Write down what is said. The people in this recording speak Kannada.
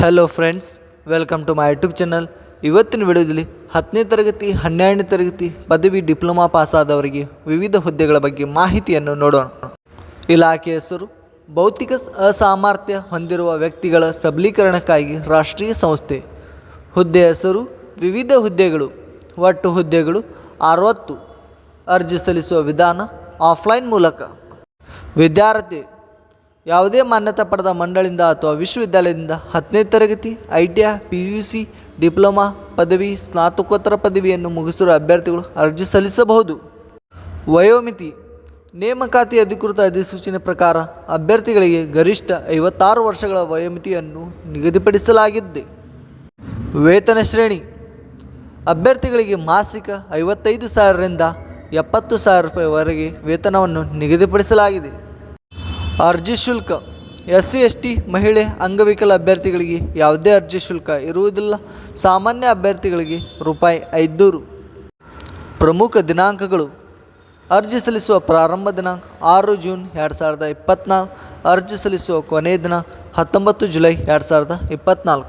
Hello friends, welcome to my YouTube channel. ಇವತ್ತಿನ ವಿಡಿಯೋದಲ್ಲಿ 10ನೇ ತರಗತಿ 12ನೇ ತರಗತಿ ಪದವಿ ಡಿಪ್ಲೊಮಾ ಪಾಸಾದವರಿಗೆ ವಿವಿಧ ಹುದ್ದೆಗಳ ಬಗ್ಗೆ ಮಾಹಿತಿಯನ್ನು ನೋಡೋಣ. ಇಲಾಖೆ ಹೆಸರು ಭೌತಿಕ ಅಸಾಮರ್ಥ್ಯ ಹೊಂದಿರುವ ವ್ಯಕ್ತಿಗಳ ಸಬಲೀಕರಣಕ್ಕಾಗಿ ರಾಷ್ಟ್ರೀಯ ಸಂಸ್ಥೆ. ಹುದ್ದೆ ಹೆಸರು ವಿವಿಧ ಹುದ್ದೆಗಳು. ಒಟ್ಟು ಹುದ್ದೆಗಳು 60. ಅರ್ಜಿ ಸಲ್ಲಿಸುವ ವಿಧಾನ ಆಫ್ಲೈನ್ ಮೂಲಕ. ವಿದ್ಯಾರ್ಥಿ ಯಾವುದೇ ಮಾನ್ಯತಾ ಪಡೆದ ಮಂಡಳಿಯಿಂದ ಅಥವಾ ವಿಶ್ವವಿದ್ಯಾಲಯದಿಂದ 10ನೇ ತರಗತಿ ITI PUC ಡಿಪ್ಲೊಮಾ ಪದವಿ ಸ್ನಾತಕೋತ್ತರ ಪದವಿಯನ್ನು ಮುಗಿಸಿರುವ ಅಭ್ಯರ್ಥಿಗಳು ಅರ್ಜಿ ಸಲ್ಲಿಸಬಹುದು. ವಯೋಮಿತಿ ನೇಮಕಾತಿ ಅಧಿಕೃತ ಅಧಿಸೂಚನೆ ಪ್ರಕಾರ ಅಭ್ಯರ್ಥಿಗಳಿಗೆ ಗರಿಷ್ಠ 56 ವರ್ಷಗಳ ವಯೋಮಿತಿಯನ್ನು ನಿಗದಿಪಡಿಸಲಾಗಿದೆ. ವೇತನ ಶ್ರೇಣಿ ಅಭ್ಯರ್ಥಿಗಳಿಗೆ ಮಾಸಿಕ 55,000ರಿಂದ 70,000 ರೂಪಾಯಿವರೆಗೆ ವೇತನವನ್ನು ನಿಗದಿಪಡಿಸಲಾಗಿದೆ. ಅರ್ಜಿ ಶುಲ್ಕ SC ST ಮಹಿಳೆ ಅಂಗವಿಕಲ ಅಭ್ಯರ್ಥಿಗಳಿಗೆ ಯಾವುದೇ ಅರ್ಜಿ ಶುಲ್ಕ ಇರುವುದಿಲ್ಲ. ಸಾಮಾನ್ಯ ಅಭ್ಯರ್ಥಿಗಳಿಗೆ ₹500. ಪ್ರಮುಖ ದಿನಾಂಕಗಳು: ಅರ್ಜಿ ಸಲ್ಲಿಸುವ ಪ್ರಾರಂಭ ದಿನಾಂಕ 6 ಜೂನ್ 2024. ಅರ್ಜಿ ಸಲ್ಲಿಸುವ ಕೊನೆಯ ದಿನಾಂಕ 19 ಜುಲೈ 2024.